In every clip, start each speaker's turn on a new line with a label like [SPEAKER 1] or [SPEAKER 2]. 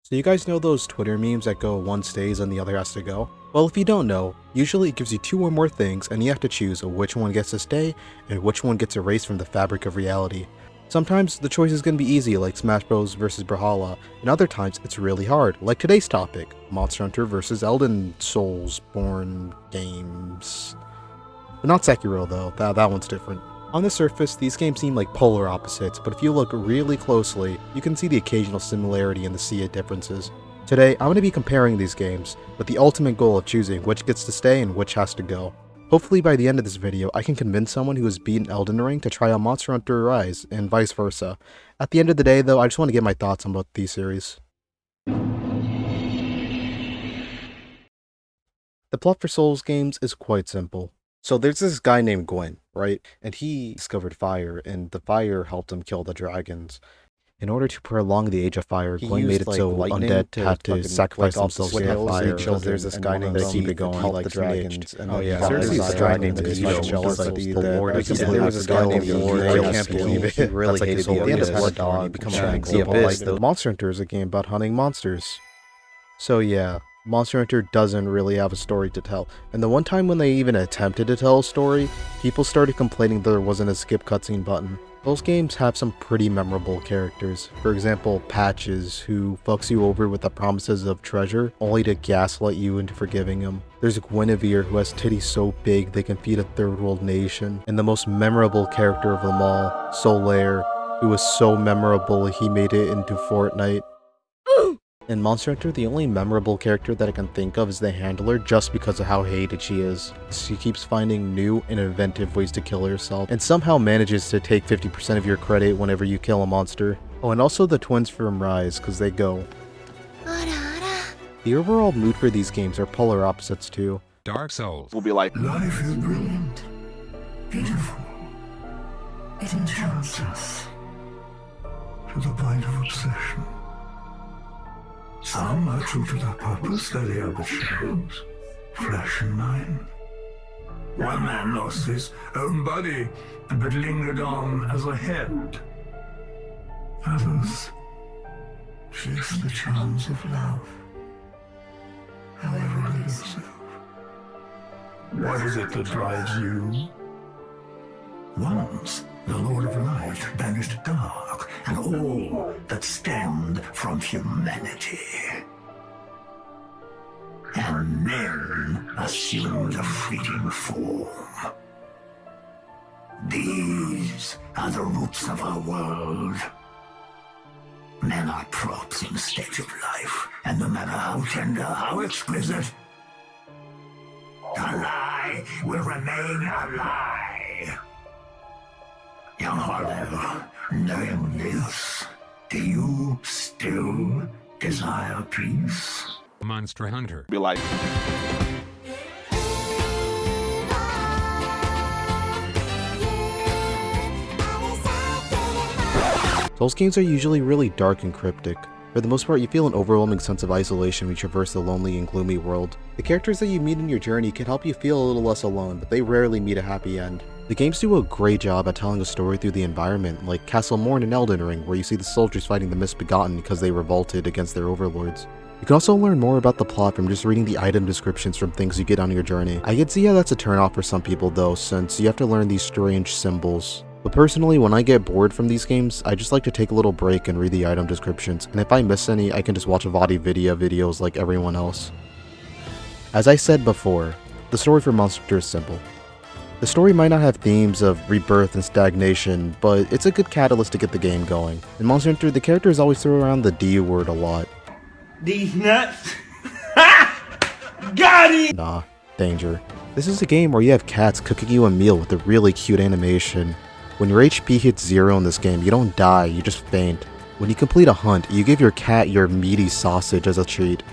[SPEAKER 1] So you guys know those Twitter memes that go one stays and the other has to go? Well, if you don't know, usually it gives you two or more things and you have to choose which one gets to stay and which one gets erased from the fabric of reality. Sometimes the choice is going to be easy like Smash Bros vs Brawlhalla, and other times it's really hard like today's topic, Monster Hunter vs Elden Soulsborne games. But not Sekiro though, that one's different. On the surface, these games seem like polar opposites, but if you look really closely, you can see the occasional similarity and the sea of differences. Today, I'm going to be comparing these games, with the ultimate goal of choosing which gets to stay and which has to go. Hopefully by the end of this video, I can convince someone who has beaten Elden Ring to try out Monster Hunter Rise, and vice versa. At the end of the day though, I just want to get my thoughts on both these series. The plot for Souls games is quite simple. So there's this guy named Gwyn, right? And he discovered fire, and the fire helped him kill the dragons. In order to prolong the age of fire, Gwyn made it so undead had to sacrifice themselves to the fire.
[SPEAKER 2] There's this guy named
[SPEAKER 1] to keep it going,
[SPEAKER 2] like the dragons.
[SPEAKER 1] Oh yeah,
[SPEAKER 2] seriously,
[SPEAKER 1] there's
[SPEAKER 2] this
[SPEAKER 1] a guy
[SPEAKER 2] guy
[SPEAKER 1] named
[SPEAKER 2] jealous of
[SPEAKER 1] the
[SPEAKER 2] Lord.
[SPEAKER 1] There was this guy named Lord.
[SPEAKER 2] I can't believe it.
[SPEAKER 1] He really hated the Abyss.
[SPEAKER 2] Poor dog. He becomes
[SPEAKER 1] The Abyss. Monster Hunter is a game about hunting monsters. So yeah, Monster Hunter doesn't really have a story to tell, and the one time when they even attempted to tell a story, people started complaining there wasn't a skip cutscene button. Those games have some pretty memorable characters. For example, Patches, who fucks you over with the promises of treasure, only to gaslight you into forgiving him. There's Guinevere, who has titties so big they can feed a third world nation. And the most memorable character of them all, Solaire, who was so memorable he made it into Fortnite. In Monster Hunter, the only memorable character that I can think of is the Handler, just because of how hated she is. She keeps finding new and inventive ways to kill herself, and somehow manages to take 50% of your credit whenever you kill a monster. Oh, and also the twins from Rise, because they go. The overall mood for these games are polar opposites too.
[SPEAKER 3] Dark Souls
[SPEAKER 4] will be like,
[SPEAKER 5] life is brilliant, beautiful. It enchants us to the point of obsession. Some are true to their purpose, though they are but shadows, flesh and mind. One man lost his own body, but lingered on as a head. Others chase the charms of love, however elusive. What is it that drives you? Once, the Lord of Light banished dark and all that stemmed from humanity. And men assumed a fleeting form. These are the roots of our world. Men are props in the stage of life, and no matter how tender, how exquisite, a lie will remain a lie. Young Harlow, knowing this, do you still desire peace?
[SPEAKER 3] Monster Hunter
[SPEAKER 4] be like,
[SPEAKER 1] Souls games are usually really dark and cryptic. For the most part, you feel an overwhelming sense of isolation when you traverse the lonely and gloomy world. The characters that you meet in your journey can help you feel a little less alone, but they rarely meet a happy end. The games do a great job at telling a story through the environment, like Castle Morn in Elden Ring, where you see the soldiers fighting the Misbegotten because they revolted against their overlords. You can also learn more about the plot from just reading the item descriptions from things you get on your journey. I can see how that's a turnoff for some people though, since you have to learn these strange symbols. But personally, when I get bored from these games, I just like to take a little break and read the item descriptions, and if I miss any, I can just watch videos like everyone else. As I said before, the story for Monster Hunter is simple. The story might not have themes of rebirth and stagnation, but it's a good catalyst to get the game going. In Monster Hunter, the characters always throw around the D word a lot.
[SPEAKER 6] These nuts? Ha! Got it!
[SPEAKER 1] Nah, danger. This is a game where you have cats cooking you a meal with a really cute animation. When your HP hits 0 in this game, you don't die, you just faint. When you complete a hunt, you give your cat your meaty sausage as a treat.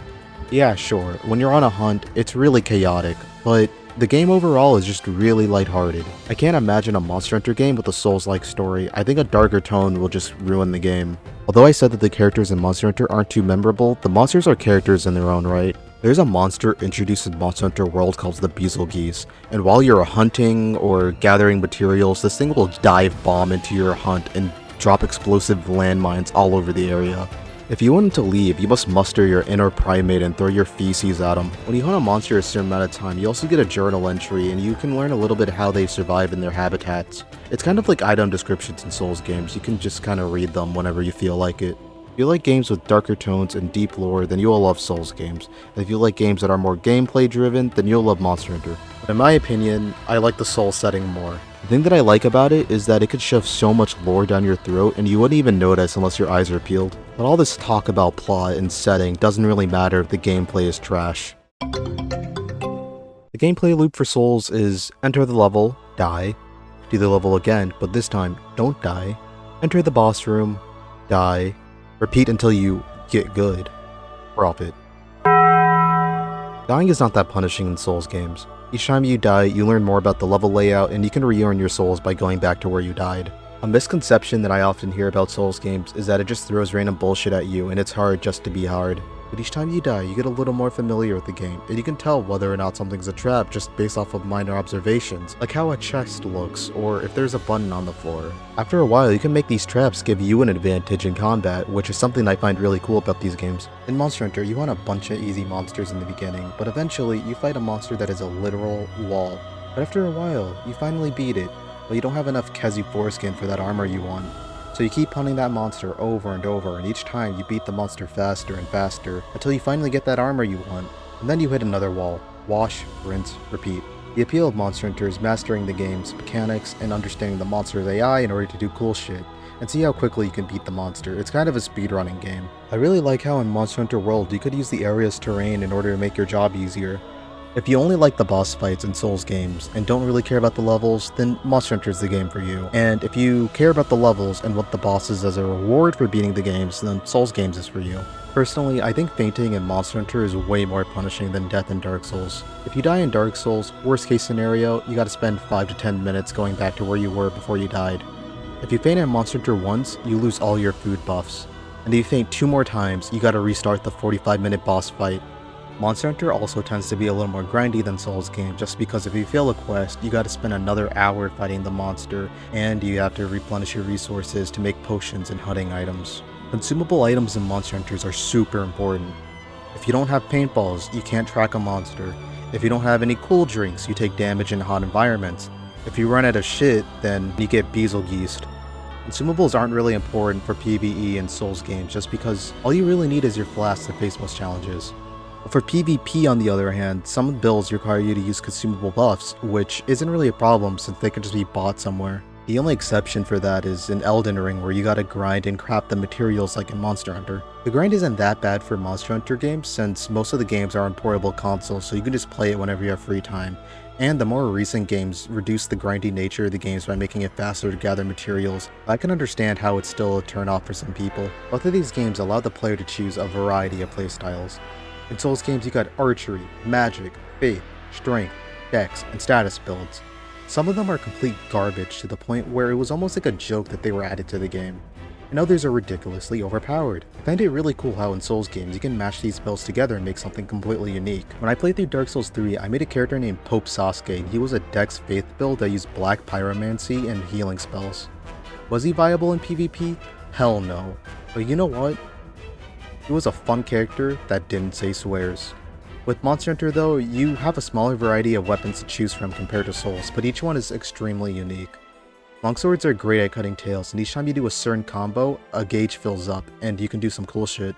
[SPEAKER 1] Yeah, sure, when you're on a hunt, it's really chaotic, but the game overall is just really lighthearted. I can't imagine a Monster Hunter game with a Souls-like story. I think a darker tone will just ruin the game. Although I said that the characters in Monster Hunter aren't too memorable, the monsters are characters in their own right. There's a monster introduced in Monster Hunter World called the Beelzegeese, and while you're hunting or gathering materials, this thing will dive bomb into your hunt and drop explosive landmines all over the area. If you want him to leave, you must muster your inner primate and throw your feces at him. When you hunt a monster a certain amount of time, you also get a journal entry and you can learn a little bit how they survive in their habitats. It's kind of like item descriptions in Souls games, you can just kind of read them whenever you feel like it. If you like games with darker tones and deep lore, then you will love Souls games. And if you like games that are more gameplay driven, then you'll love Monster Hunter. But in my opinion, I like the Souls setting more. The thing that I like about it is that it could shove so much lore down your throat and you wouldn't even notice unless your eyes are peeled. But all this talk about plot and setting doesn't really matter if the gameplay is trash. The gameplay loop for Souls is enter the level, die, do the level again, but this time don't die, enter the boss room, die, repeat until you get good. Profit. Dying is not that punishing in Souls games. Each time you die, you learn more about the level layout and you can re-earn your souls by going back to where you died. A misconception that I often hear about Souls games is that it just throws random bullshit at you and it's hard just to be hard. But each time you die, you get a little more familiar with the game, and you can tell whether or not something's a trap just based off of minor observations, like how a chest looks, or if there's a button on the floor. After a while, you can make these traps give you an advantage in combat, which is something I find really cool about these games. In Monster Hunter, you want a bunch of easy monsters in the beginning, but eventually, you fight a monster that is a literal wall. But after a while, you finally beat it, but you don't have enough Kezu foreskin for that armor you want. So you keep hunting that monster over and over, and each time you beat the monster faster and faster until you finally get that armor you want, and then you hit another wall. Wash, rinse, repeat. The appeal of Monster Hunter is mastering the game's mechanics and understanding the monster's AI in order to do cool shit, and see how quickly you can beat the monster. It's kind of a speedrunning game. I really like how in Monster Hunter World you could use the area's terrain in order to make your job easier. If you only like the boss fights in Souls games and don't really care about the levels, then Monster Hunter is the game for you. And if you care about the levels and want the bosses as a reward for beating the games, then Souls games is for you. Personally, I think fainting in Monster Hunter is way more punishing than death in Dark Souls. If you die in Dark Souls, worst case scenario, you gotta spend 5 to 10 minutes going back to where you were before you died. If you faint in Monster Hunter once, you lose all your food buffs. And if you faint 2 more times, you gotta restart the 45-minute boss fight. Monster Hunter also tends to be a little more grindy than Souls game, just because if you fail a quest, you gotta spend another hour fighting the monster, and you have to replenish your resources to make potions and hunting items. Consumable items in Monster Hunters are super important. If you don't have paintballs, you can't track a monster. If you don't have any cool drinks, you take damage in hot environments. If you run out of shit, then you get Beetlegeist. Consumables aren't really important for PvE in Souls games, just because all you really need is your flask to face most challenges. For PvP on the other hand, some builds require you to use consumable buffs, which isn't really a problem since they can just be bought somewhere. The only exception for that is in Elden Ring, where you gotta grind and craft the materials like in Monster Hunter. The grind isn't that bad for Monster Hunter games since most of the games are on portable consoles, so you can just play it whenever you have free time. And the more recent games reduce the grindy nature of the games by making it faster to gather materials. I can understand how it's still a turn-off for some people. Both of these games allow the player to choose a variety of playstyles. In Souls games you got archery, magic, faith, strength, dex, and status builds. Some of them are complete garbage to the point where it was almost like a joke that they were added to the game, and others are ridiculously overpowered. I find it really cool how in Souls games you can mash these builds together and make something completely unique. When I played through Dark Souls 3, I made a character named Pope Sasuke, and he was a dex faith build that used black pyromancy and healing spells. Was he viable in PvP? Hell no. But you know what? He was a fun character that didn't say swears. With Monster Hunter though, you have a smaller variety of weapons to choose from compared to Souls, but each one is extremely unique. Longswords are great at cutting tails, and each time you do a certain combo, a gauge fills up, and you can do some cool shit.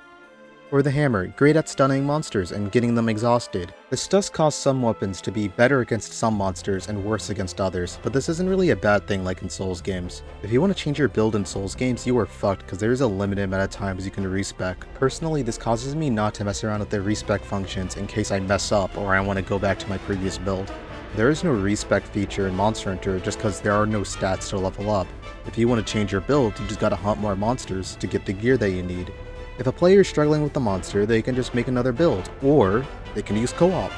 [SPEAKER 1] Or the hammer, great at stunning monsters and getting them exhausted. This does cause some weapons to be better against some monsters and worse against others, but this isn't really a bad thing like in Souls games. If you want to change your build in Souls games, you are fucked because there is a limited amount of times you can respec. Personally, this causes me not to mess around with the respec functions in case I mess up or I want to go back to my previous build. There is no respec feature in Monster Hunter just because there are no stats to level up. If you want to change your build, you just gotta hunt more monsters to get the gear that you need. If a player is struggling with the monster, they can just make another build, or they can use co-op.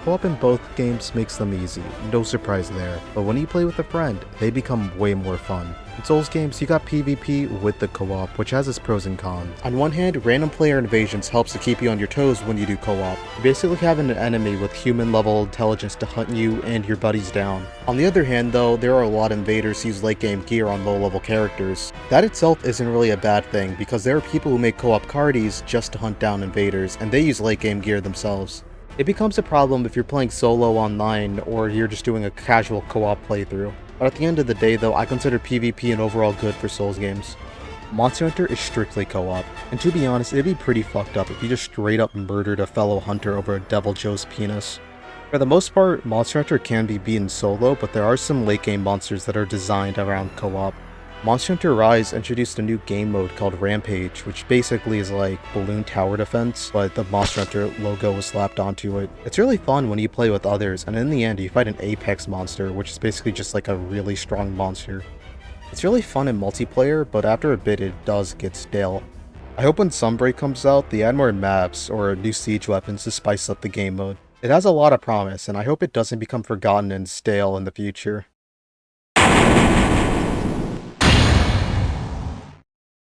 [SPEAKER 1] Co-op in both games makes them easy, no surprise there, but when you play with a friend, they become way more fun. In Souls games, you got PvP with the co-op, which has its pros and cons. On one hand, random player invasions helps to keep you on your toes when you do co-op. You basically have an enemy with human level intelligence to hunt you and your buddies down. On the other hand though, there are a lot of invaders who use late game gear on low level characters. That itself isn't really a bad thing, because there are people who make co-op parties just to hunt down invaders, and they use late game gear themselves. It becomes a problem if you're playing solo online or you're just doing a casual co-op playthrough. But at the end of the day though, I consider PvP an overall good for Souls games. Monster Hunter is strictly co-op, and to be honest, it'd be pretty fucked up if you just straight up murdered a fellow hunter over a Devil Joe's penis. For the most part, Monster Hunter can be beaten solo, but there are some late game monsters that are designed around co-op. Monster Hunter Rise introduced a new game mode called Rampage, which basically is like balloon tower defense, but the Monster Hunter logo was slapped onto it. It's really fun when you play with others, and in the end you fight an Apex monster, which is basically just like a really strong monster. It's really fun in multiplayer, but after a bit it does get stale. I hope when Sunbreak comes out, they add more maps or new siege weapons to spice up the game mode. It has a lot of promise, and I hope it doesn't become forgotten and stale in the future.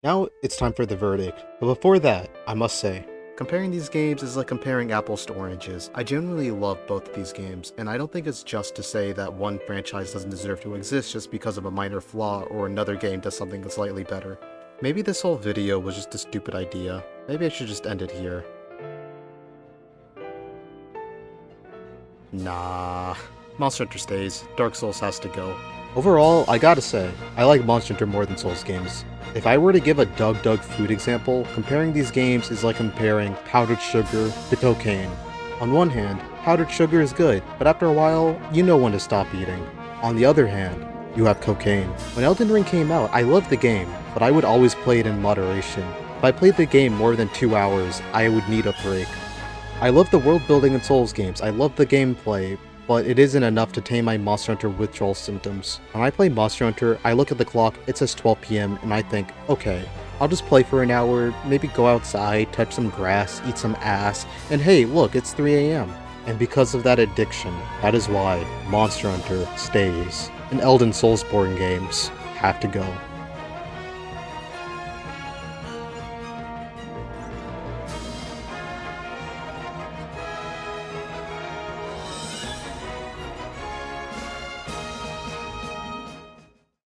[SPEAKER 1] Now it's time for the verdict, but before that, I must say, comparing these games is like comparing apples to oranges. I genuinely love both of these games, and I don't think it's just to say that one franchise doesn't deserve to exist just because of a minor flaw or another game does something slightly better. Maybe this whole video was just a stupid idea. Maybe I should just end it here. Nah. Monster Hunter stays. Dark Souls has to go. Overall, I gotta say, I like Monster Hunter more than Souls games. If I were to give a Doug food example, comparing these games is like comparing powdered sugar to cocaine. On one hand, powdered sugar is good, but after a while, you know when to stop eating. On the other hand, you have cocaine. When Elden Ring came out, I loved the game, but I would always play it in moderation. If I played the game more than 2 hours, I would need a break. I love the world building in Souls games, I love the gameplay, but it isn't enough to tame my Monster Hunter withdrawal symptoms. When I play Monster Hunter, I look at the clock, it says 12 PM, and I think, okay, I'll just play for an hour, maybe go outside, touch some grass, eat some ass, and hey, look, it's 3 AM. And because of that addiction, that is why Monster Hunter stays, and Elden Soulsborne games have to go.